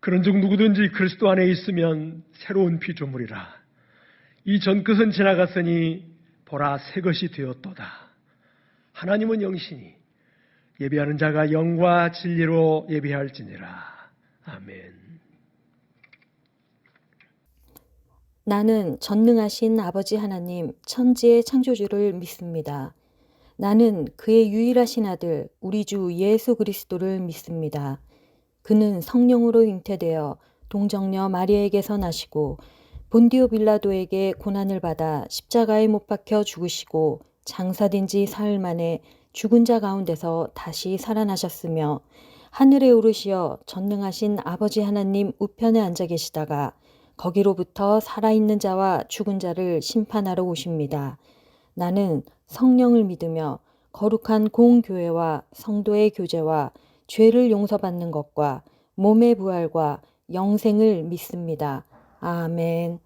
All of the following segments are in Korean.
그런즉 누구든지 그리스도 안에 있으면 새로운 피조물이라. 이 전끝은 지나갔으니 보라 새 것이 되었도다. 하나님은 영신이 예배하는 자가 영과 진리로 예배할지니라. 아멘. 나는 전능하신 아버지 하나님 천지의 창조주를 믿습니다. 나는 그의 유일하신 아들 우리 주 예수 그리스도를 믿습니다. 그는 성령으로 잉태되어 동정녀 마리아에게서 나시고 본디오 빌라도에게 고난을 받아 십자가에 못 박혀 죽으시고 장사된 지 사흘 만에 죽은 자 가운데서 다시 살아나셨으며 하늘에 오르시어 전능하신 아버지 하나님 우편에 앉아 계시다가 거기로부터 살아있는 자와 죽은 자를 심판하러 오십니다. 나는 성령을 믿으며 거룩한 공교회와 성도의 교제와 죄를 용서받는 것과 몸의 부활과 영생을 믿습니다. 아멘.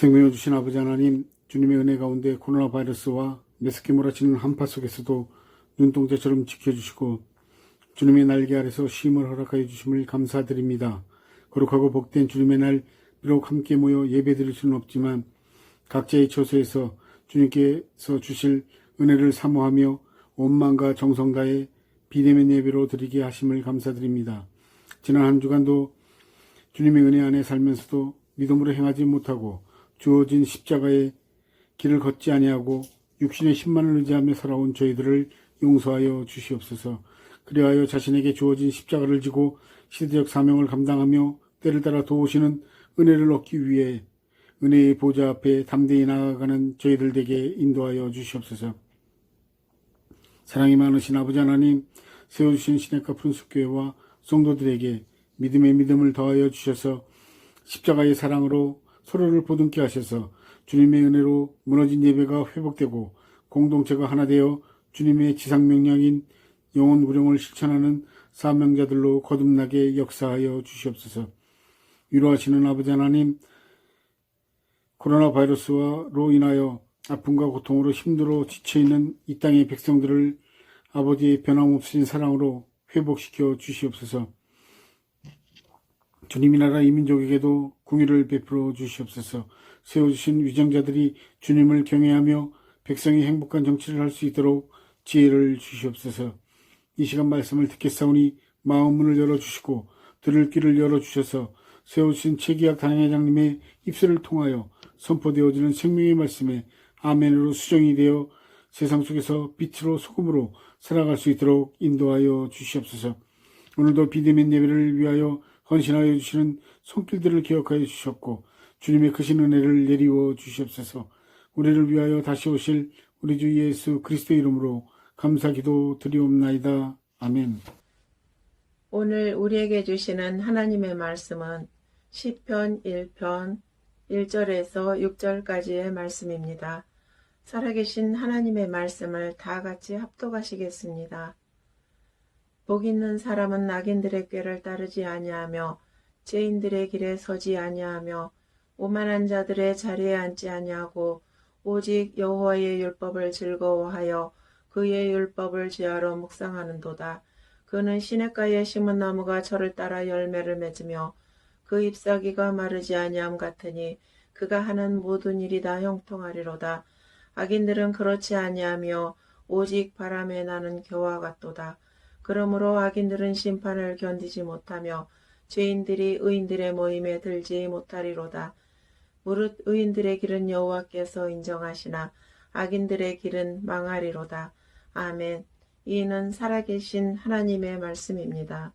생명을 주신 아버지 하나님, 주님의 은혜 가운데 코로나 바이러스와 메스키 몰아치는 한파 속에서도 눈동자처럼 지켜주시고 주님의 날개 아래서 쉼을 허락하여 주심을 감사드립니다. 거룩하고 복된 주님의 날 비록 함께 모여 예배드릴 수는 없지만 각자의 처소에서 주님께서 주실 은혜를 사모하며 온 마음과 정성 다해 비대면 예배로 드리게 하심을 감사드립니다. 지난 한 주간도 주님의 은혜 안에 살면서도 믿음으로 행하지 못하고 주어진 십자가의 길을 걷지 아니하고 육신의 힘만을 의지하며 살아온 저희들을 용서하여 주시옵소서. 그리하여 자신에게 주어진 십자가를 지고 시대적 사명을 감당하며 때를 따라 도우시는 은혜를 얻기 위해 은혜의 보좌 앞에 담대히 나아가는 저희들 되게 인도하여 주시옵소서. 사랑이 많으신 아버지 하나님, 세워주신 시냇가 푸른숲교회와 성도들에게 믿음의 믿음을 더하여 주셔서 십자가의 사랑으로 서로를 보듬게 하셔서 주님의 은혜로 무너진 예배가 회복되고 공동체가 하나 되어 주님의 지상명령인 영혼 구령을 실천하는 사명자들로 거듭나게 역사하여 주시옵소서. 위로하시는 아버지 하나님, 코로나 바이러스로 인하여 아픔과 고통으로 힘들어 지쳐있는 이 땅의 백성들을 아버지의 변함없으신 사랑으로 회복시켜 주시옵소서. 주님이 나라 이민족에게도 궁유를 베풀어 주시옵소서. 세워주신 위정자들이 주님을 경외하며 백성이 행복한 정치를 할 수 있도록 지혜를 주시옵소서. 이 시간 말씀을 듣겠사오니 마음 문을 열어주시고 들을 귀를 열어주셔서 세워주신 최기학 단회장님의 입술을 통하여 선포되어지는 생명의 말씀에 아멘으로 수정이 되어 세상 속에서 빛으로 소금으로 살아갈 수 있도록 인도하여 주시옵소서. 오늘도 비대면 예배를 위하여 헌신하여 주시는 손길들을 기억하여 주셨고 주님의 크신 은혜를 내리워 주시옵소서. 우리를 위하여 다시 오실 우리 주 예수 그리스도 이름으로 감사기도 드리옵나이다. 아멘. 오늘 우리에게 주시는 하나님의 말씀은 시편 1편 1절에서 6절까지의 말씀입니다. 살아계신 하나님의 말씀을 다 같이 합독하시겠습니다. 복 있는 사람은 악인들의 꾀를 따르지 아니하며 죄인들의 길에 서지 아니하며 오만한 자들의 자리에 앉지 아니하고 오직 여호와의 율법을 즐거워하여 그의 율법을 지하로 묵상하는도다. 그는 시냇가에 심은 나무가 저를 따라 열매를 맺으며 그 잎사귀가 마르지 아니함 같으니 그가 하는 모든 일이 다 형통하리로다. 악인들은 그렇지 아니하며 오직 바람에 나는 겨와 같도다. 그러므로 악인들은 심판을 견디지 못하며 죄인들이 의인들의 모임에 들지 못하리로다. 무릇 의인들의 길은 여호와께서 인정하시나 악인들의 길은 망하리로다. 아멘. 이는 살아계신 하나님의 말씀입니다.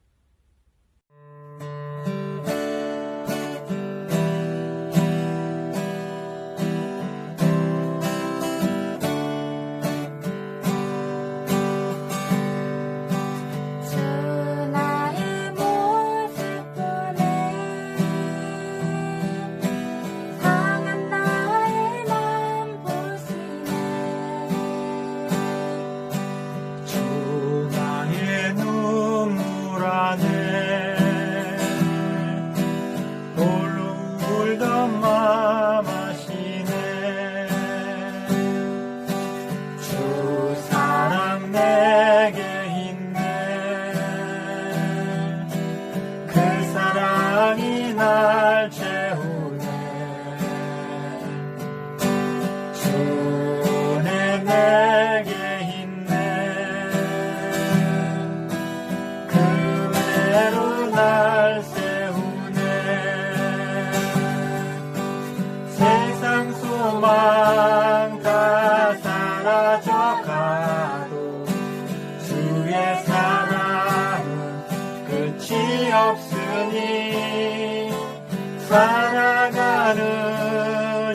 살아가는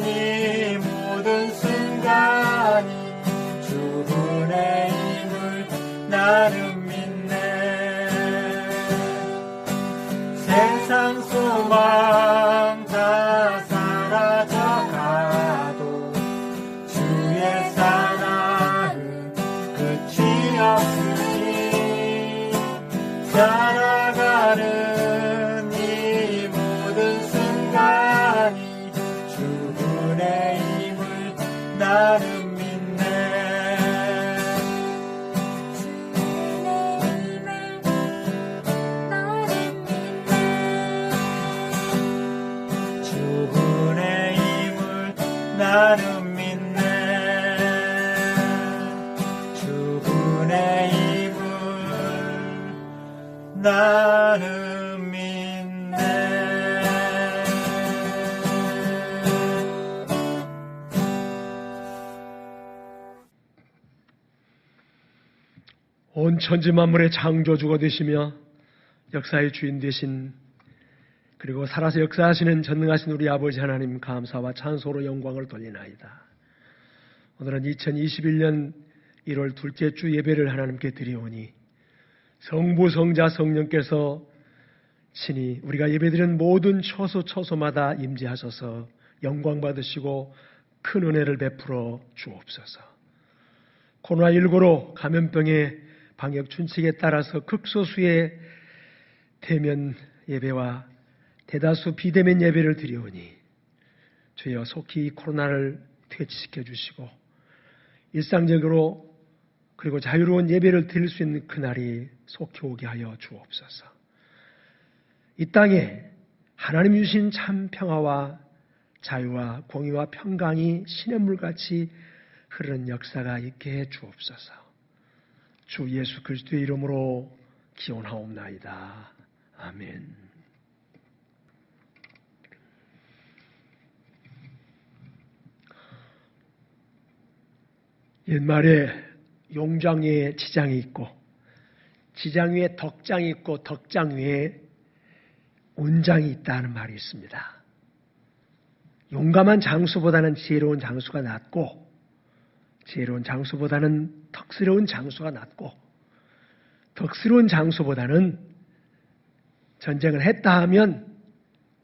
이 모든 순간이 주 은혜임을 나는 믿네. 세상 소망 다 사라져가도 주의 사랑은 끝이 없으니 살아가는 나는 믿네. 주 은혜의 힘을 나는 믿네. 주 은혜의 힘을 나는 믿네. 온 천지 만물의 창조주가 되시며 역사의 주인 되신 그리고 살아서 역사하시는 전능하신 우리 아버지 하나님 감사와 찬송으로 영광을 돌리나이다. 오늘은 2021년 1월 둘째 주 예배를 하나님께 드리오니 성부 성자 성령께서 친히 우리가 예배드리는 모든 처소처소마다 임재하셔서 영광 받으시고 큰 은혜를 베풀어 주옵소서. 코로나19로 감염병의 방역 준칙에 따라서 극소수의 대면 예배와 대다수 비대면 예배를 드리오니 주여 속히 코로나를 퇴치시켜 주시고 일상적으로 그리고 자유로운 예배를 드릴 수 있는 그날이 속히 오게 하여 주옵소서. 이 땅에 하나님 주신 참 평화와 자유와 공의와 평강이 시냇물같이 흐르는 역사가 있게 해 주옵소서. 주 예수 그리스도의 이름으로 기원하옵나이다. 아멘. 옛말에 용장 위에 지장이 있고 지장 위에 덕장이 있고 덕장 위에 운장이 있다는 말이 있습니다. 용감한 장수보다는 지혜로운 장수가 낫고 지혜로운 장수보다는 덕스러운 장수가 낫고 덕스러운 장수보다는 전쟁을 했다 하면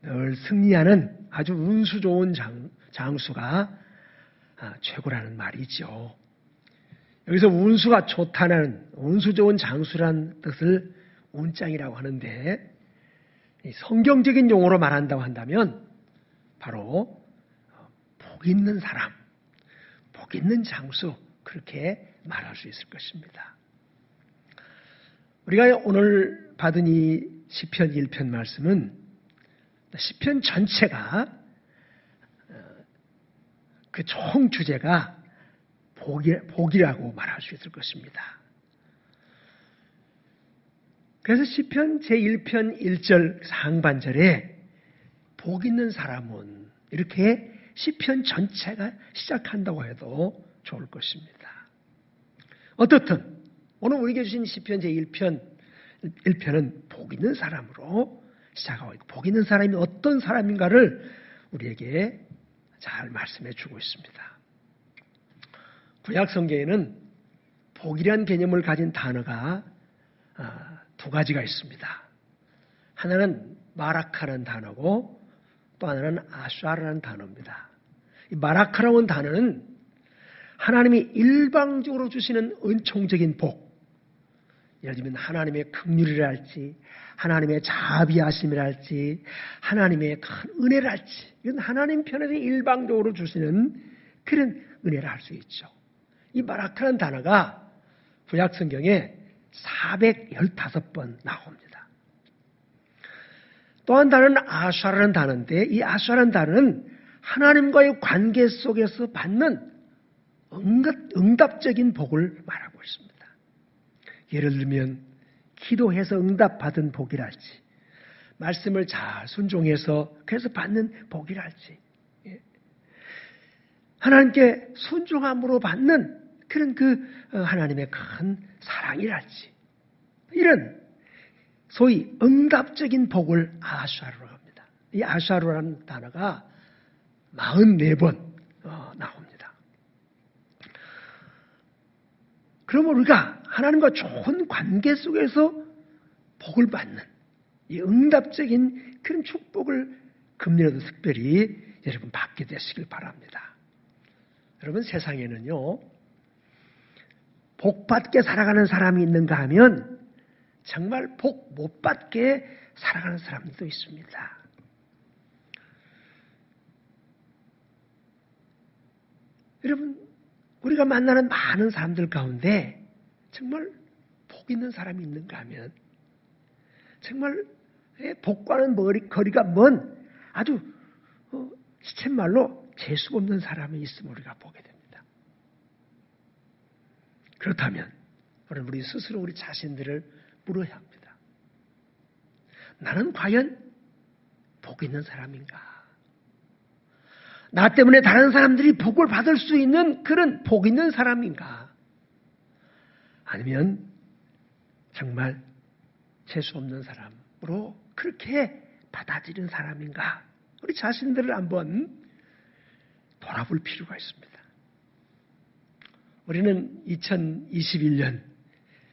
늘 승리하는 아주 운수 좋은 장수가 최고라는 말이죠. 여기서 운수가 좋다는 운수 좋은 장수라는 뜻을 운장이라고 하는데 성경적인 용어로 말한다고 한다면 바로 복 있는 사람, 복 있는 장수 그렇게 말할 수 있을 것입니다. 우리가 오늘 받은 이 시편 1편 말씀은 시편 전체가 그 총 주제가 복이라고 말할 수 있을 것입니다. 그래서 시편 제1편 1절 상반절에 복 있는 사람은 이렇게 시편 전체가 시작한다고 해도 좋을 것입니다. 어떻든 오늘 우리에게 주신 시편 제1편은 복 있는 사람으로 시작하고 있고, 복 있는 사람이 어떤 사람인가를 우리에게 잘 말씀해 주고 있습니다. 구약 성경에는 복이라는 개념을 가진 단어가 두 가지가 있습니다. 하나는 마라카라는 단어고 또 하나는 아샤라는 단어입니다. 이 마라카라는 단어는 하나님이 일방적으로 주시는 은총적인 복, 예를 들면 하나님의 긍휼이라 할지, 하나님의 자비하심이라 할지, 하나님의 큰 은혜라 할지, 이건 하나님 편에서 일방적으로 주시는 그런 은혜라 할 수 있죠. 이 마라카라는 단어가 구약 성경에 415번 나옵니다. 또 한 단어는 아샤라는 단어인데, 이 아샤라는 단어는 하나님과의 관계 속에서 받는 응답적인 복을 말하고 있습니다. 예를 들면 기도해서 응답받은 복이랄지, 말씀을 잘 순종해서 그래서 받는 복이랄지, 하나님께 순종함으로 받는 그런 하나님의 큰 사랑이랄지, 이런 소위 응답적인 복을 아샤루라고 합니다. 이 아샤루라는 단어가 44번 나옵니다. 그러면 우리가 하나님과 좋은 관계 속에서 복을 받는 이 응답적인 그런 축복을 금년에도 특별히 여러분 받게 되시길 바랍니다. 여러분, 세상에는요, 복 받게 살아가는 사람이 있는가 하면 정말 복 못 받게 살아가는 사람도 있습니다. 여러분, 우리가 만나는 많은 사람들 가운데 정말 복 있는 사람이 있는가 하면 정말 복과는 거리가 먼 아주 시쳇말로 재수 없는 사람이 있음을 우리가 보게 됩니다. 그렇다면 우리 스스로 우리 자신들을 물어야 합니다. 나는 과연 복 있는 사람인가? 나 때문에 다른 사람들이 복을 받을 수 있는 그런 복 있는 사람인가? 아니면 정말 재수 없는 사람으로 그렇게 받아들이는 사람인가? 우리 자신들을 한번 돌아볼 필요가 있습니다. 우리는 2021년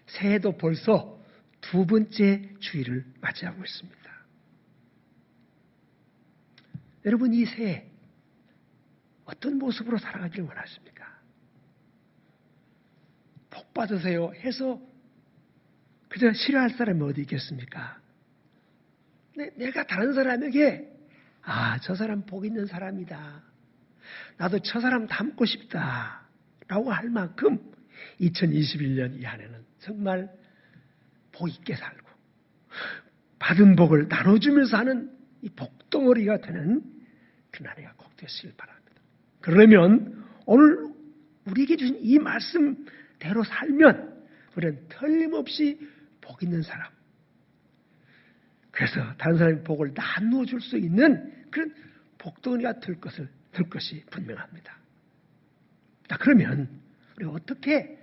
새해도 벌써 두 번째 주일을 맞이하고 있습니다. 여러분, 이 새해 어떤 모습으로 살아가기를 원하십니까? 복 받으세요 해서 그저 싫어할 사람이 어디 있겠습니까? 내가 다른 사람에게 저 사람 복 있는 사람이다, 나도 저 사람 닮고 싶다 라고 할 만큼 2021년 이 한 해는 정말 복 있게 살고 받은 복을 나눠주면서 하는 이 복덩어리가 되는 그런 한 해가 꼭 되시길 바랍니다. 그러면 오늘 우리에게 주신 이 말씀대로 살면 우리는 틀림없이 복 있는 사람, 그래서 다른 사람의 복을 나누어 줄 수 있는 그런 복덩어리가 될 것이 분명합니다. 자, 그러면 우리가 어떻게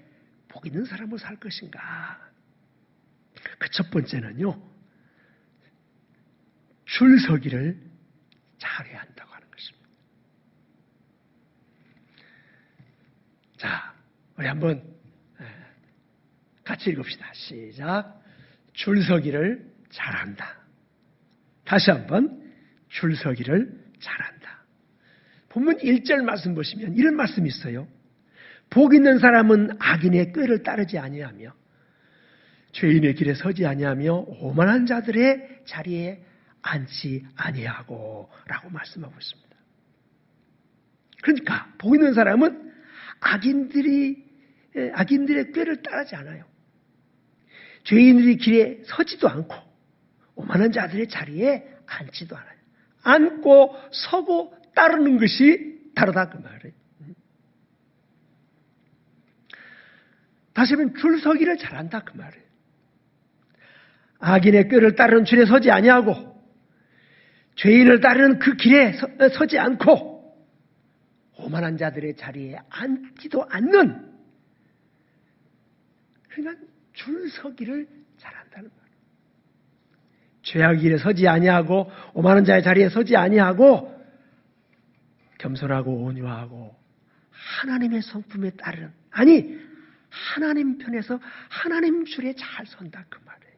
복 있는 사람으로 살 것인가? 그 첫 번째는요, 줄서기를 잘해야 한다고 하는 것입니다. 자, 우리 한번 같이 읽읍시다. 시작. 줄서기를 잘한다. 다시 한번, 줄서기를 잘한다. 본문 1절 말씀 보시면 이런 말씀이 있어요. 복 있는 사람은 악인의 꾀를 따르지 아니하며 죄인의 길에 서지 아니하며 오만한 자들의 자리에 앉지 아니하고 라고 말씀하고 있습니다. 그러니까 복 있는 사람은 악인들의 꾀를 따르지 않아요. 죄인들의 길에 서지도 않고 오만한 자들의 자리에 앉지도 않아요. 앉고 서고 따르는 것이 다르다 그 말이에요. 다시 한번 줄서기를 잘한다 그 말이에요. 악인의 꾀를 따르는 줄에 서지 아니하고 죄인을 따르는 그 길에 서지 않고 오만한 자들의 자리에 앉지도 않는 그러니까 줄 서기를 잘한다는 거예요. 죄악 길에 서지 아니하고 오만한 자의 자리에 서지 아니하고 겸손하고 온유하고 하나님의 성품에 따르는, 아니 하나님 편에서 하나님 줄에 잘 선다 그 말이에요.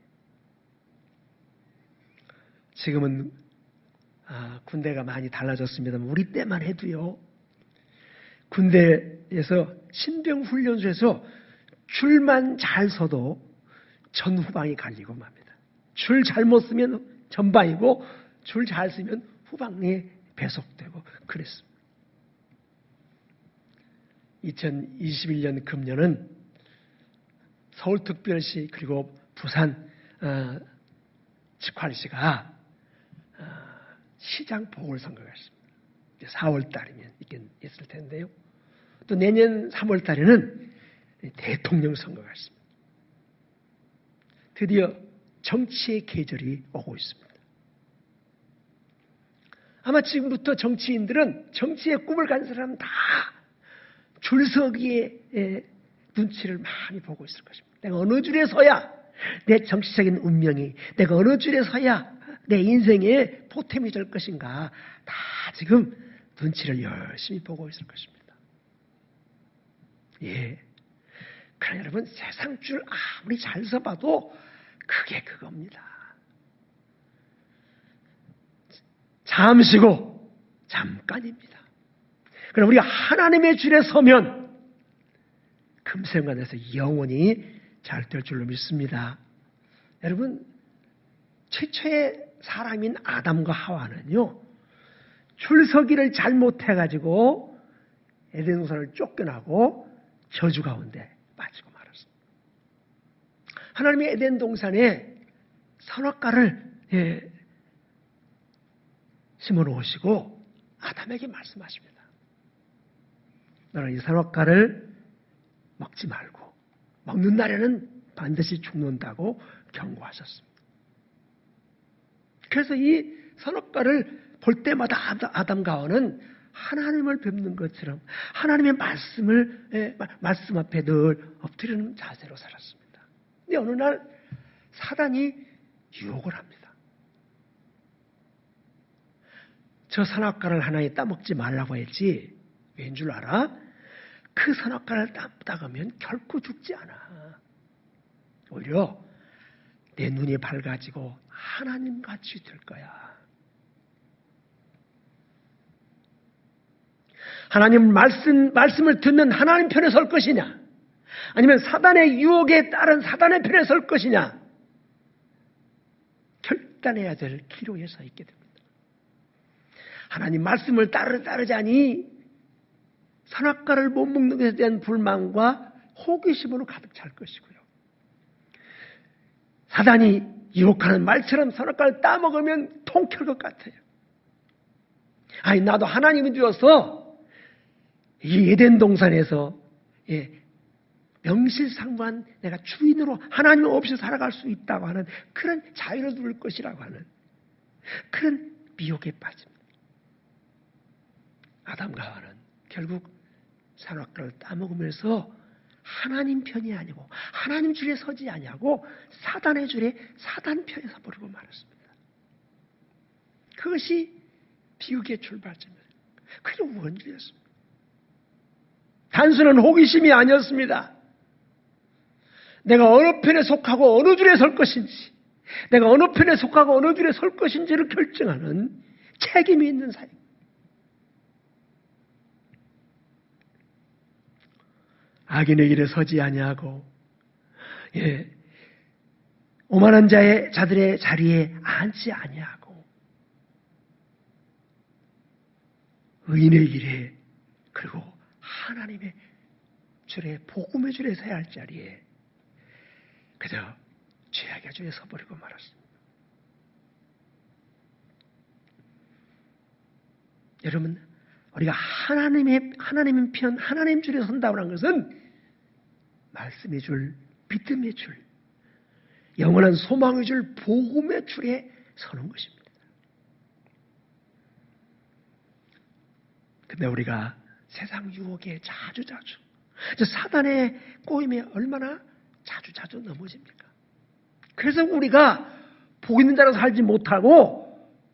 지금은 군대가 많이 달라졌습니다만 우리 때만 해도요, 군대에서 신병훈련소에서 줄만 잘 서도 전후방이 갈리고 맙니다. 줄 잘못 쓰면 전방이고 줄 잘 쓰면 후방에 배속되고 그랬습니다. 2021년 금년은 서울특별시 그리고 부산 직관시가 시장 보궐선거가 있습니다. 4월 달이면 있을 텐데요. 또 내년 3월 달에는 대통령 선거가 있습니다. 드디어 정치의 계절이 오고 있습니다. 아마 지금부터 정치인들은, 정치의 꿈을 가진 사람은 다 줄서기에 눈치를 많이 보고 있을 것입니다. 내가 어느 줄에 서야 내 정치적인 운명이, 내가 어느 줄에 서야 내 인생의 보탬이 될 것인가, 다 지금 눈치를 열심히 보고 있을 것입니다. 예. 그러나 여러분, 세상 줄 아무리 잘 서봐도 그게 그겁니다. 잠시고 잠깐입니다. 그러나 우리가 하나님의 줄에 서면 금생간에서 영원히 잘 될 줄로 믿습니다. 여러분, 최초의 사람인 아담과 하와는요, 줄서기를 잘못해가지고 에덴 동산을 쫓겨나고 저주 가운데 빠지고 말았습니다. 하나님의 에덴 동산에 선악과를 심어놓으시고 아담에게 말씀하십니다. 너는 이 선악과를 먹지 말고 먹는 날에는 반드시 죽는다고 경고하셨습니다. 그래서 이 선악과를 볼 때마다 아담과 하와는 하나님을 뵙는 것처럼 하나님의 말씀 앞에 늘 엎드리는 자세로 살았습니다. 근데 어느 날 사단이 유혹을 합니다. 저 선악과를 하나에 따먹지 말라고 했지, 왠 줄 알아? 그 선악과를 따먹으면 결코 죽지 않아. 오히려 내 눈이 밝아지고 하나님같이 될 거야. 하나님 말씀을 듣는 하나님 편에 설 것이냐, 아니면 사단의 유혹에 따른 사단의 편에 설 것이냐, 결단해야 될 기로에 서 있게 됩니다. 하나님 말씀을 따르자니 선악과를 못 먹는 것에 대한 불만과 호기심으로 가득 찰 것이고요. 사단이 유혹하는 말처럼 선악과를 따먹으면 통쾌할 것 같아요. 아니, 나도 하나님이 되어서 이 에덴 동산에서 명실상부한 내가 주인으로 하나님 없이 살아갈 수 있다고 하는 그런 자유를 누릴 것이라고 하는 그런 미혹에 빠집니다. 아담과 하와는 결국 선악과를 따먹으면서 하나님 편이 아니고 하나님 줄에 서지 아니하고 사단의 줄에 사단 편에 서버리고 말았습니다. 그것이 비극의 출발점이에요. 그게 원죄였습니다. 단순한 호기심이 아니었습니다. 내가 어느 편에 속하고 어느 줄에 설 것인지, 내가 어느 편에 속하고 어느 줄에 설 것인지를 결정하는 책임이 있는 사역. 악인의 길에 서지 아니하고 오만한 자들의 자리에 앉지 아니하고 의인의 길에, 그리고 하나님의 줄에, 복음의 줄에 서야 할 자리에 그저 죄악의 줄에 서버리고 말았습니다. 여러분, 우리가 하나님의 편, 하나님 줄에 선다고 하는 것은 말씀의 줄, 믿음의 줄, 영원한 소망의 줄, 복음의 줄에 서는 것입니다. 근데 우리가 세상 유혹에 자주 사단의 꼬임에 얼마나 자주 넘어집니까? 그래서 우리가 복 있는 자로 살지 못하고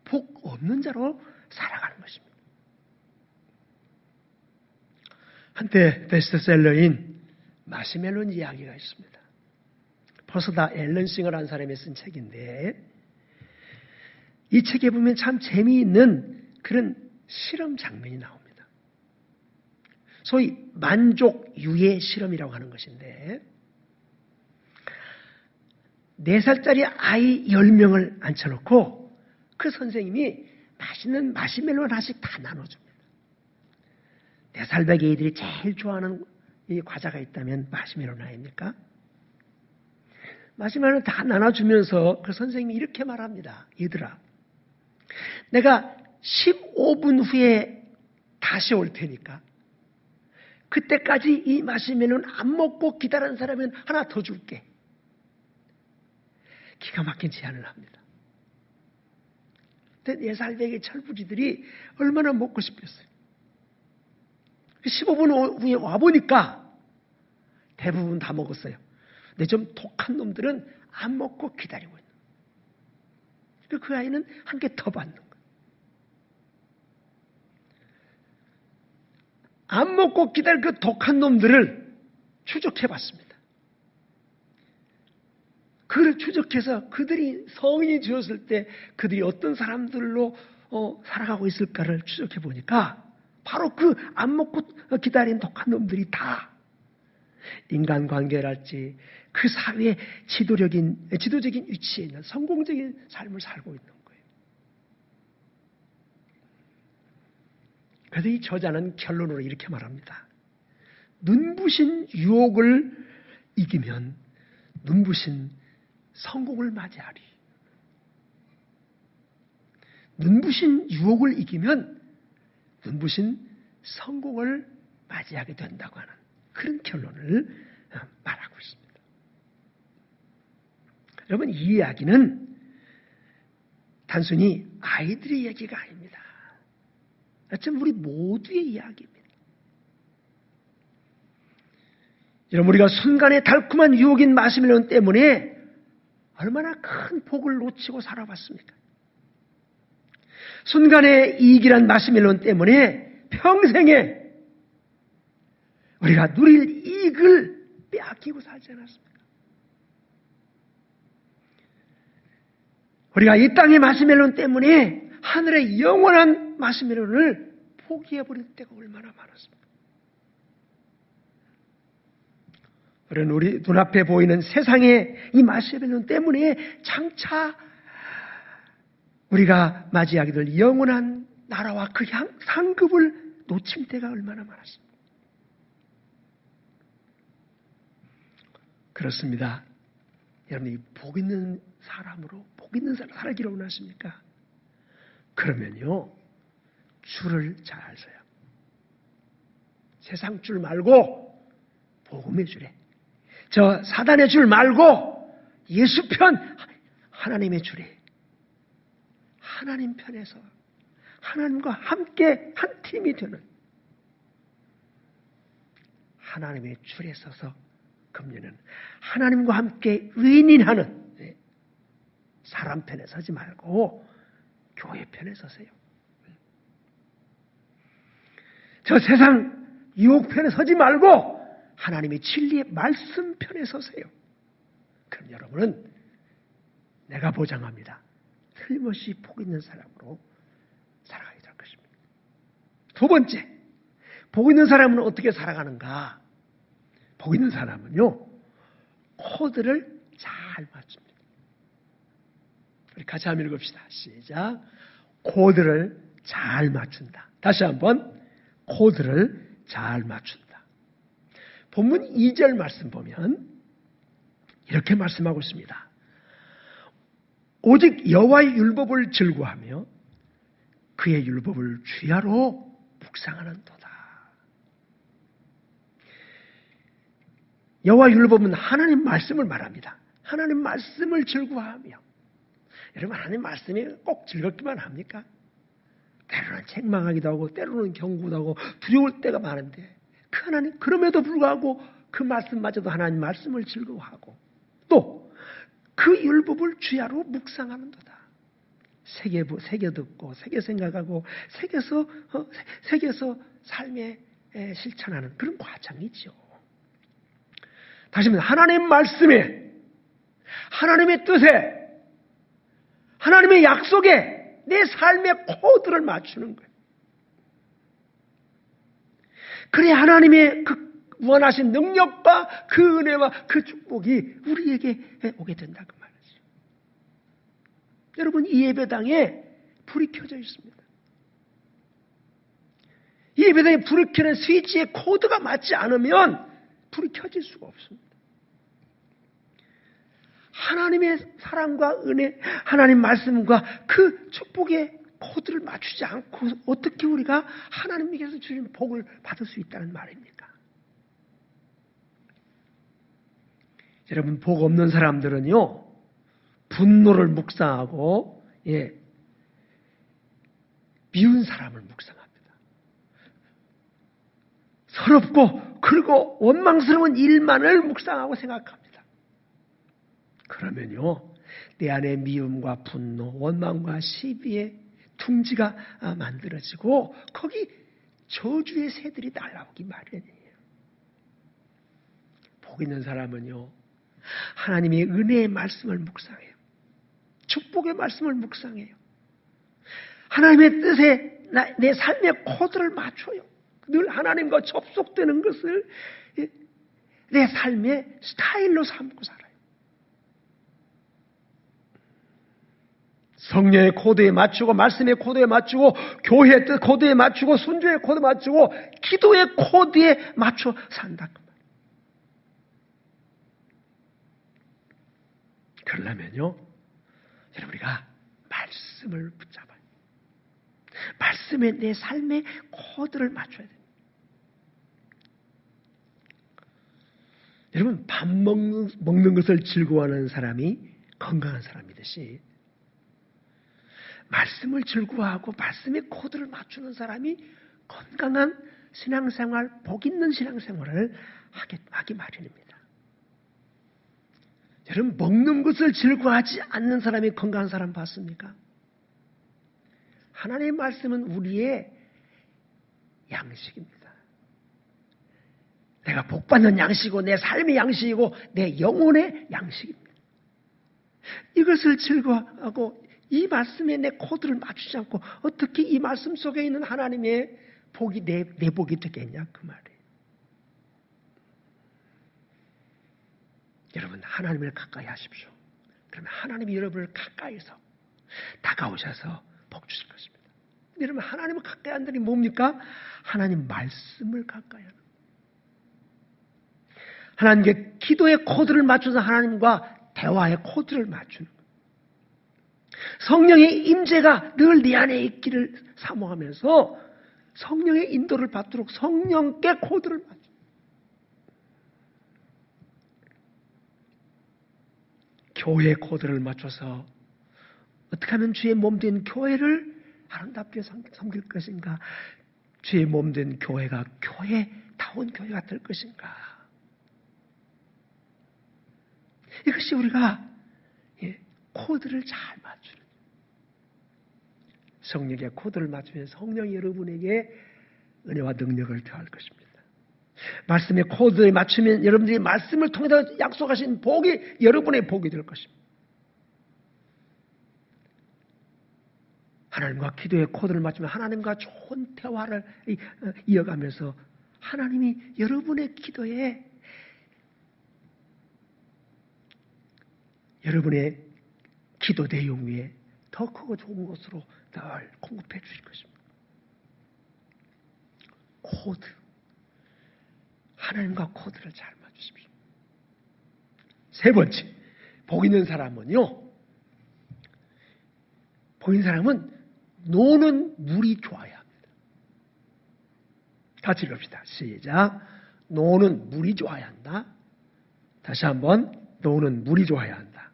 복 없는 자로 살아가는 것입니다. 한때 베스트셀러인 마시멜론 이야기가 있습니다. 퍼스다 앨런싱어라는 사람이 쓴 책인데 이 책에 보면 참 재미있는 그런 실험 장면이 나옵니다. 소위 만족 유예 실험이라고 하는 것인데 4살짜리 아이 10명을 앉혀놓고 그 선생님이 맛있는 마시멜로 하나씩 다 나눠줍니다. 4살 배기 애들이 제일 좋아하는 이 과자가 있다면 마시멜로 아닙니까? 마시멜로 다 나눠주면서 그 선생님이 이렇게 말합니다. 얘들아, 내가 15분 후에 다시 올 테니까 그때까지 이 마시멜로는 안 먹고 기다리는 사람은 하나 더 줄게. 기가 막힌 제안을 합니다. 그때 4살 배기 철부지들이 얼마나 먹고 싶겠어요. 15분 후에 와보니까 대부분 다 먹었어요. 근데 좀 독한 놈들은 안 먹고 기다리고 있는 거예요. 그 아이는 한 개 더 받는 거예요. 안 먹고 기다릴 그 독한 놈들을 추적해봤습니다. 그를 추적해서 그들이 성인이 되었을 때 그들이 어떤 사람들로 살아가고 있을까를 추적해 보니까 바로 그 안 먹고 기다린 독한 놈들이 다 인간관계랄지 그 사회의 지도적인 위치에 있는 성공적인 삶을 살고 있는 거예요. 그래서 이 저자는 결론으로 이렇게 말합니다. 눈부신 유혹을 이기면 눈부신 성공을 맞이하리. 눈부신 유혹을 이기면 눈부신 성공을 맞이하게 된다고 하는 그런 결론을 말하고 있습니다. 여러분, 이 이야기는 단순히 아이들의 얘기가 아닙니다. 어쩌면 우리 모두의 이야기입니다. 여러분, 우리가 순간의 달콤한 유혹인 마시멜론 때문에 얼마나 큰 복을 놓치고 살아왔습니까? 순간의 이익이란 마시멜론 때문에 평생에 우리가 누릴 이익을 빼앗기고 살지 않았습니까? 우리가 이 땅의 마시멜론 때문에 하늘의 영원한 마시멜론을 포기해버릴 때가 얼마나 많았습니까? 우리는 우리 눈앞에 보이는 세상의 이 마시멜론 때문에 장차 우리가 맞이하게 될 영원한 나라와 그 상급을 놓칠 때가 얼마나 많았습니까? 그렇습니다. 여러분이 복 있는 사람으로 복 있는 사람 살기를 원하십니까? 그러면요, 줄을 잘 서요. 세상 줄 말고 복음의 줄에, 저 사단의 줄 말고 예수 편 하나님의 줄에, 하나님 편에서 하나님과 함께 한 팀이 되는 하나님의 줄에 서서 금년은 하나님과 함께 의인하는 사람 편에 서지 말고 교회 편에 서세요. 저 세상 유혹 편에 서지 말고 하나님의 진리의 말씀 편에 서세요. 그럼 여러분은 내가 보장합니다. 틀림없이 복 있는 사람으로 살아가게 될 것입니다. 두 번째, 복 있는 사람은 어떻게 살아가는가? 복 있는 사람은요, 코드를 잘 맞춥니다. 우리 같이 한번 읽읍시다. 시작. 코드를 잘 맞춘다. 다시 한번, 코드를 잘 맞춘다. 본문 2절 말씀 보면 이렇게 말씀하고 있습니다. 오직 여호와의 율법을 즐거워하며 그의 율법을 주야로 묵상하는 도다. 여호와 율법은 하나님 말씀을 말합니다. 하나님 말씀을 즐거워하며. 여러분, 하나님 말씀이 꼭 즐겁기만 합니까? 때로는 책망하기도 하고 때로는 경고도 하고 두려울 때가 많은데 그 하나님, 그럼에도 불구하고 그 말씀마저도 하나님 말씀을 즐거워하고 또 그 율법을 주야로 묵상하는도다. 새겨 듣고 새겨 생각하고 새겨서 삶에 실천하는 그런 과정이죠. 다시 말해 하나님 말씀에 하나님의 뜻에 하나님의 약속에 내 삶의 코드를 맞추는 거예요. 그래 하나님의 그 원하신 능력과 그 은혜와 그 축복이 우리에게 오게 된다 그 말이죠. 여러분 이 예배당에 불이 켜져 있습니다. 이 예배당에 불을 켜는 스위치의 코드가 맞지 않으면 불이 켜질 수가 없습니다. 하나님의 사랑과 은혜, 하나님 말씀과 그 축복의 코드를 맞추지 않고 어떻게 우리가 하나님께서 주신 복을 받을 수 있다는 말입니까? 여러분 복 없는 사람들은요 분노를 묵상하고 미운 사람을 묵상합니다. 서럽고 그리고 원망스러운 일만을 묵상하고 생각합니다. 그러면요 내 안에 미움과 분노, 원망과 시비의 둥지가 만들어지고 거기 저주의 새들이 날아오기 마련이에요. 복 있는 사람은요 하나님의 은혜의 말씀을 묵상해요. 축복의 말씀을 묵상해요. 하나님의 뜻에 내 삶의 코드를 맞춰요. 늘 하나님과 접속되는 것을 내 삶의 스타일로 삼고 살아요. 성령의 코드에 맞추고 말씀의 코드에 맞추고 교회의 뜻 코드에 맞추고 순종의 코드에 맞추고 기도의 코드에 맞춰 산다. 그러려면요 여러분 우리가 말씀을 붙잡아요. 말씀에 내 삶의 코드를 맞춰야 됩니다. 여러분 밥 먹는 것을 즐거워하는 사람이 건강한 사람이듯이 말씀을 즐거워하고 말씀의 코드를 맞추는 사람이 건강한 신앙생활, 복 있는 신앙생활을 하기 마련입니다. 여러분 먹는 것을 즐거워하지 않는 사람이 건강한 사람 봤습니까? 하나님의 말씀은 우리의 양식입니다. 내가 복받는 양식이고 내 삶의 양식이고 내 영혼의 양식입니다. 이것을 즐거워하고 이 말씀에 내 코드를 맞추지 않고 어떻게 이 말씀 속에 있는 하나님의 복이 내 복이 되겠냐 그 말이에요. 여러분 하나님을 가까이 하십시오. 그러면 하나님이 여러분을 가까이서 다가오셔서 복 주실 것입니다. 여러분 하나님을 가까이 한다니 뭡니까? 하나님 말씀을 가까이 하는 하나님께 기도의 코드를 맞춰서 하나님과 대화의 코드를 맞추는 거예요. 성령의 임재가 늘 네 안에 있기를 사모하면서 성령의 인도를 받도록 성령께 코드를 맞춰. 교회의 코드를 맞춰서 어떻게 하면 주의 몸된 교회를 아름답게 섬길 것인가? 주의 몸된 교회가 교회다운 교회가 될 것인가? 이것이 우리가 코드를 잘 맞추는 성령의 코드를 맞추면 성령이 여러분에게 은혜와 능력을 더할 것입니다. 말씀의 코드에 맞추면 여러분들이 말씀을 통해서 약속하신 복이 여러분의 복이 될 것입니다. 하나님과 기도의 코드를 맞추면 하나님과 좋은 대화를 이어가면서 하나님이 여러분의 기도에 여러분의 기도 내용 위에 더 크고 좋은 것으로 늘 공급해 주실 것입니다. 코드. 하나님과 코드를 잘 맞추십시오. 세 번째, 복 있는 사람은요. 복 있는 사람은 노는 물이 좋아야 합니다. 같이 읽읍시다. 시작. 노는 물이 좋아야 한다. 다시 한번 노는 물이 좋아야 한다.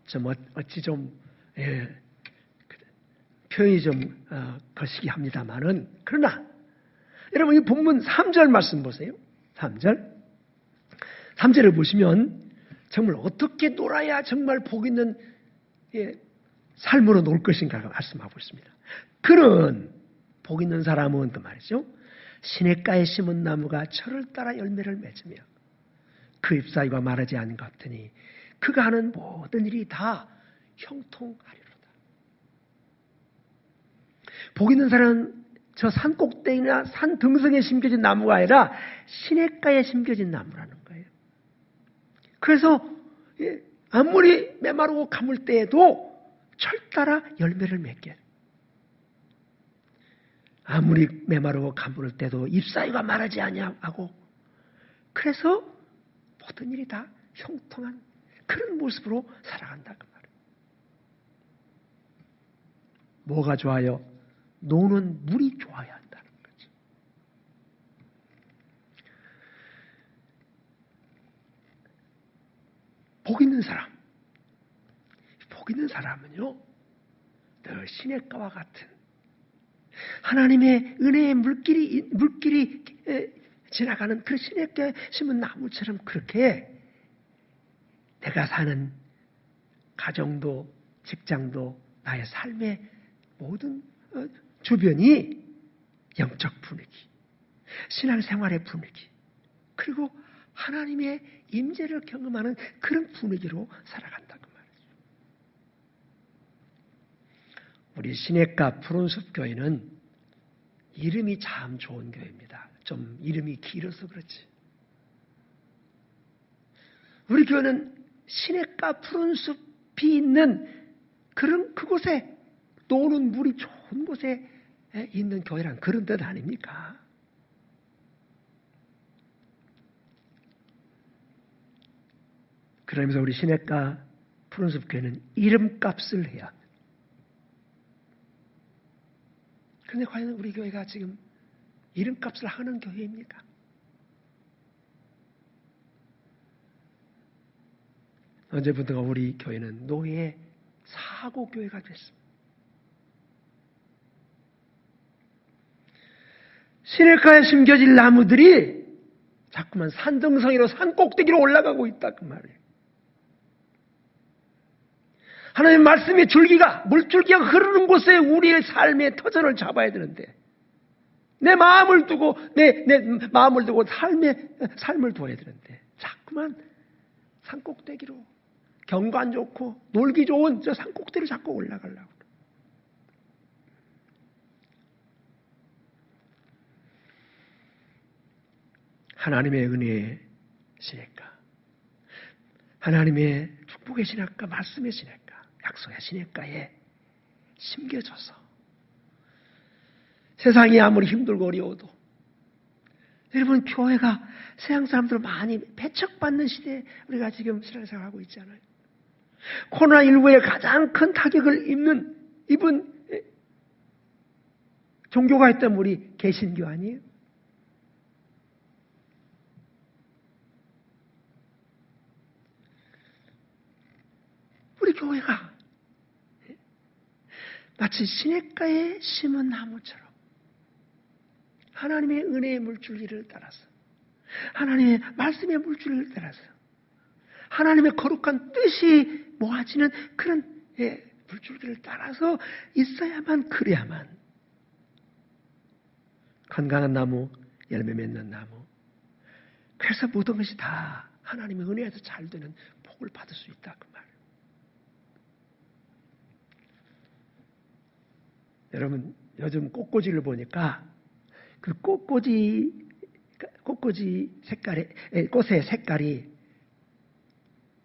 좀 어찌 좀 표현이 좀 거시기 합니다만은 그러나 여러분 이 본문 3절 말씀 보세요. 3절 3절을 보시면 정말 어떻게 놀아야 정말 복 있는 삶으로 놀 것인가 말씀하고 있습니다. 그는 복 있는 사람은 그 말이죠. 시냇가에 심은 나무가 철을 따라 열매를 맺으며 그 잎사귀가 마르지 않은 것 같으니 그가 하는 모든 일이 다 형통하리로다. 복 있는 사람은 저 산 꼭대기나 산 등성에 심겨진 나무가 아니라 시냇가에 심겨진 나무라는 거예요. 그래서 아무리 메마르고 가물 때에도 철 따라 열매를 맺게 해요. 아무리 메마르고 가물 때도 잎사귀가 마르지 아니하고 그래서 모든 일이 다 형통한 그런 모습으로 살아간다 그 말이에요. 뭐가 좋아요? 노는 물이 좋아야 한다는 거죠. 복 있는 사람은요 늘 시냇가와 같은 하나님의 은혜의 물길이 지나가는 그 시냇가에 심은 나무처럼 그렇게 내가 사는 가정도 직장도 나의 삶의 모든 주변이 영적 분위기, 신앙생활의 분위기, 그리고 하나님의 임재를 경험하는 그런 분위기로 살아간다 그 말이죠. 우리 시냇가 푸른숲 교회는 이름이 참 좋은 교회입니다. 좀 이름이 길어서 그렇지. 우리 교회는 시냇가 푸른숲이 있는 그런 그곳에 노는 물이 좋은 곳에 있는 교회란 그런 뜻 아닙니까? 그러면서 우리 시냇가 푸른숲 교회는 이름값을 해야 합니다. 그런데 과연 우리 교회가 지금 이름값을 하는 교회입니까? 언제부터가 우리 교회는 노예의 사고교회가 됐습니다. 시냇가에 심겨진 나무들이 자꾸만 산등성이로 산 꼭대기로 올라가고 있다 그 말이에요. 하나님의 말씀의 줄기가 물줄기가 흐르는 곳에 우리의 삶의 터전을 잡아야 되는데 내 마음을 두고 내 마음을 두고 삶을 두어야 되는데 자꾸만 산 꼭대기로 경관 좋고 놀기 좋은 저 산 꼭대기로 자꾸 올라가려고. 하나님의 은혜의 시냇가, 하나님의 축복의 시냇가, 말씀의 시냇가, 약속의 시냇가에 심겨져서 세상이 아무리 힘들고 어려워도 여러분 교회가 세상 사람들 많이 배척받는 시대에 우리가 지금 신앙생활하고 있잖아요. 코로나19에 가장 큰 타격을 입은 종교가 있다면 우리 개신교 아니에요? 우리 교회가 마치 시냇가에 심은 나무처럼 하나님의 은혜의 물줄기를 따라서 하나님의 말씀의 물줄기를 따라서 하나님의 거룩한 뜻이 모아지는 그런 물줄기를 따라서 있어야만 그래야만 건강한 나무, 열매 맺는 나무, 그래서 모든 것이 다 하나님의 은혜에서 잘 되는 복을 받을 수 있다 그 말. 여러분 요즘 꽃꽂이를 보니까 그 꽃꽂이 색깔의 꽃의 색깔이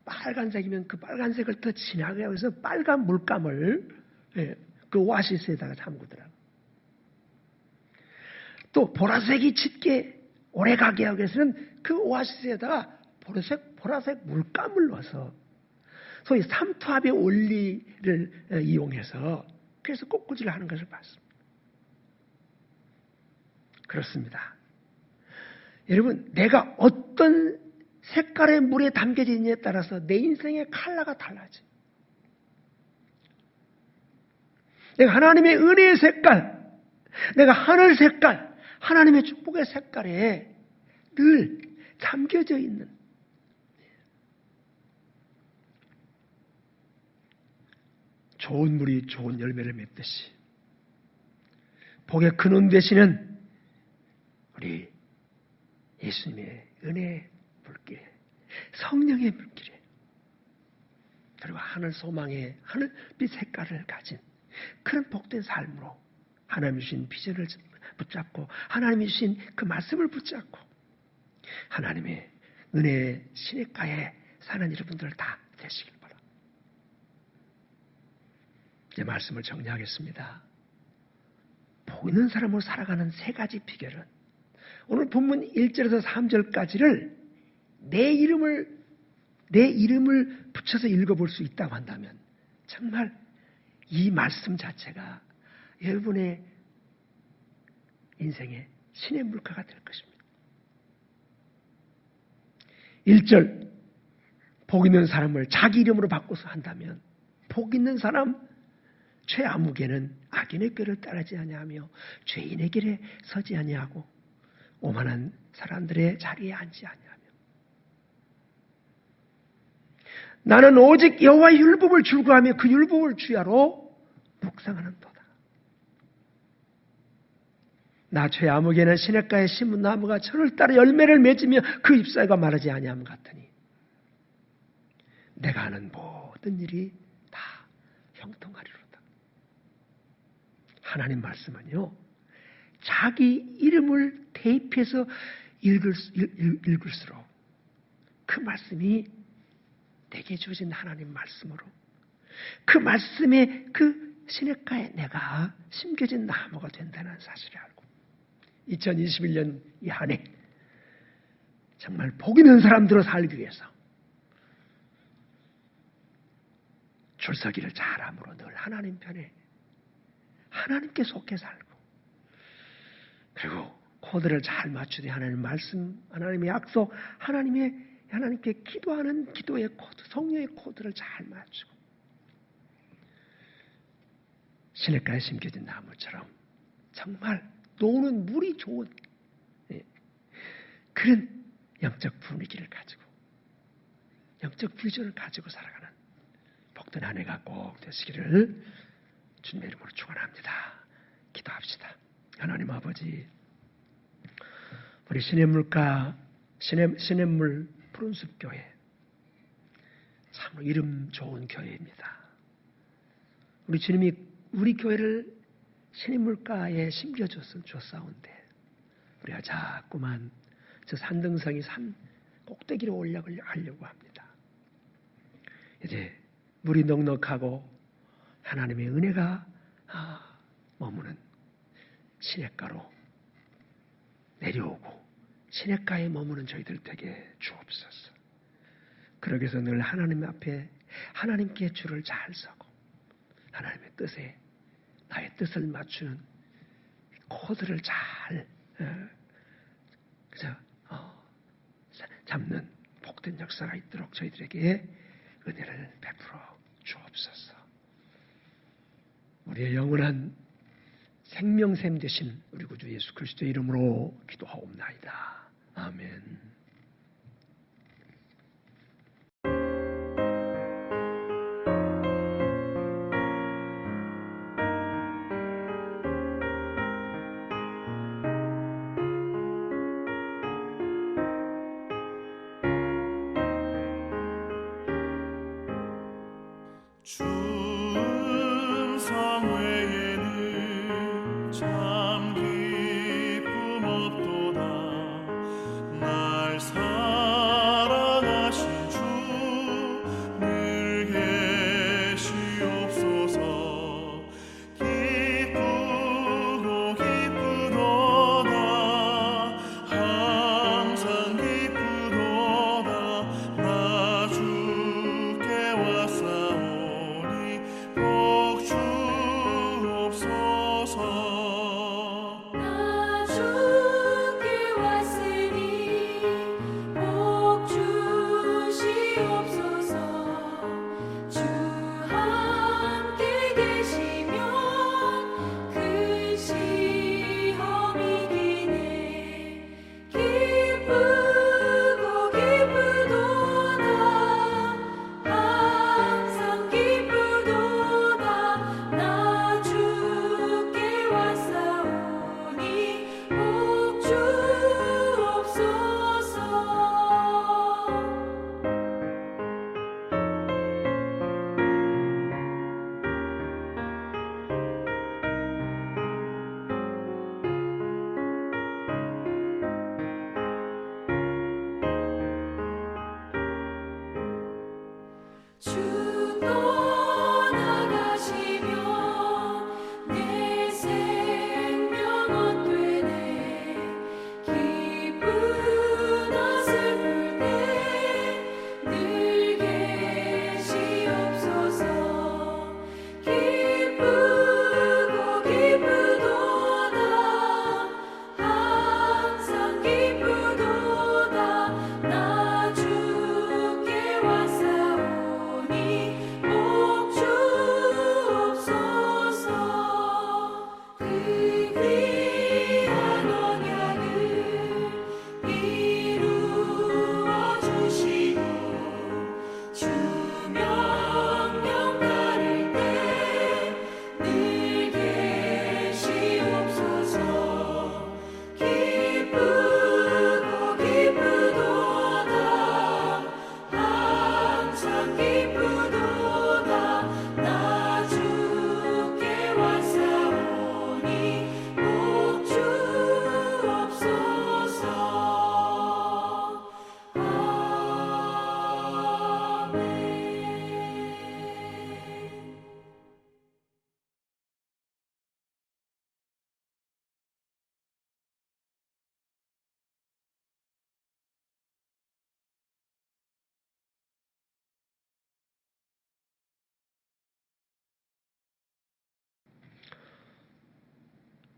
빨간색이면 그 빨간색을 더 진하게 해서 빨간 물감을 그 오아시스에다가 담그더라고요. 또 보라색이 짙게 오래가게 하기 위해서는 그 오아시스에다가 보라색 물감을 넣어서 소위 삼투압의 원리를 이용해서 그래서 꽃꽂이를 하는 것을 봤습니다. 그렇습니다. 여러분 내가 어떤 색깔의 물에 담겨지느냐에 따라서 내 인생의 컬러가 달라져. 내가 하나님의 은혜의 색깔, 내가 하늘 색깔, 하나님의 축복의 색깔에 늘 담겨져 있는 좋은 물이 좋은 열매를 맺듯이 복의 근원 되시는 우리 예수님의 은혜의 물길에, 성령의 물길에, 그리고 하늘 소망의 하늘빛 색깔을 가진 그런 복된 삶으로 하나님이 주신 비전을 붙잡고 하나님이 주신 그 말씀을 붙잡고 하나님의 은혜의 시냇가에 사는 여러분들 다 되시길 바랍니다. 이제 말씀을 정리하겠습니다. 복 있는 사람으로 살아가는 세 가지 비결은 오늘 본문 1절에서 3절까지를 내 이름을 붙여서 읽어볼 수 있다고 한다면 정말 이 말씀 자체가 여러분의 인생의 신의 물가가 될 것입니다. 1절, 복 있는 사람을 자기 이름으로 바꿔서 한다면 복 있는 사람, 죄 아무개는 악인의 꾀를 따르지 아니하며 죄인의 길에 서지 아니하고 오만한 사람들의 자리에 앉지 아니하며 나는 오직 여호와의 율법을 즐거워하며 그 율법을 주야로 묵상하는도다. 나 죄 아무개는 시냇가에 심은 나무가 철을 따라 열매를 맺으며 그 잎사귀가 마르지 아니함 같으니 내가 하는 모든 일이 다 형통하리로다. 하나님 말씀은요, 자기 이름을 대입해서 읽을수록 그 말씀이 내게 주어진 하나님 말씀으로 그 말씀에 그 시냇가에 내가 심겨진 나무가 된다는 사실을 알고 2021년 이 한 해 정말 복 있는 사람들로 살기 위해서 줄서기를 잘함으로 늘 하나님 편에 하나님께 속해 살고 그리고 코드를 잘 맞추되 하나님 말씀, 하나님의 약속, 하나님께 기도하는 기도의 코드, 성령의 코드를 잘 맞추고 시냇가에 심겨진 나무처럼 정말 노는 물이 좋은 그런 영적 분위기를 가지고 영적 비전을 가지고 살아가는 복된 한 해가 꼭 되시기를 주님의 이름으로 축원합니다. 기도합시다. 하나님 아버지, 우리 시냇물가 시냇물 푸른숲 교회 참 이름 좋은 교회입니다. 우리 주님이 우리 교회를 시냇물가에 심겨줬사온데 우리가 자꾸만 저 산등성이 산 꼭대기로 올라가려고 합니다. 이제 물이 넉넉하고 하나님의 은혜가 머무는 시냇가로 내려오고 시냇가에 머무는 저희들 되게 주옵소서. 그러기 위해서 늘 하나님 앞에 하나님께 줄을 잘 서고 하나님의 뜻에 나의 뜻을 맞추는 코드를 잘 잡는 복된 역사가 있도록 저희들에게 은혜를 베풀어 주옵소서. 우리의 영원한 생명샘 되신 우리 구주 예수 그리스도의 이름으로 기도하옵나이다. 아멘. 충성 외에는 참 기쁨 없도다. 날 사랑하신 주 늘 계시옵소서. 기쁘고 기쁘도다. 항상 기쁘도다. 나 주께 왔사오니 복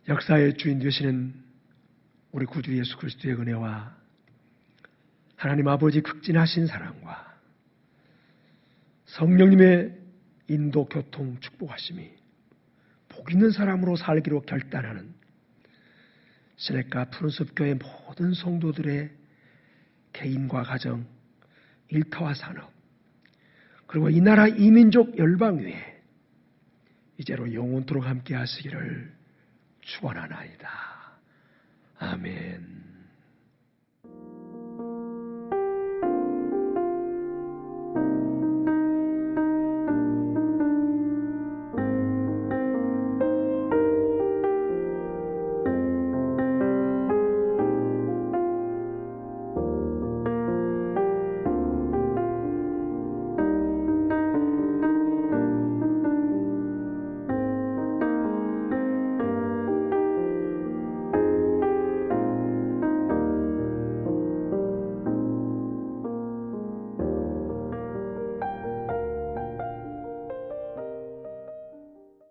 역사의 주인 되시는 우리 구주 예수 그리스도의 은혜와 하나님 아버지 극진하신 사랑과 성령님의 인도 교통 축복하심이 복 있는 사람으로 살기로 결단하는 시냇가 푸른숲교회 모든 성도들의 개인과 가정, 일터와 산업, 그리고 이 나라 이민족 열방 위에 이제로 영원토록 함께 하시기를 축원하나이다. 아멘.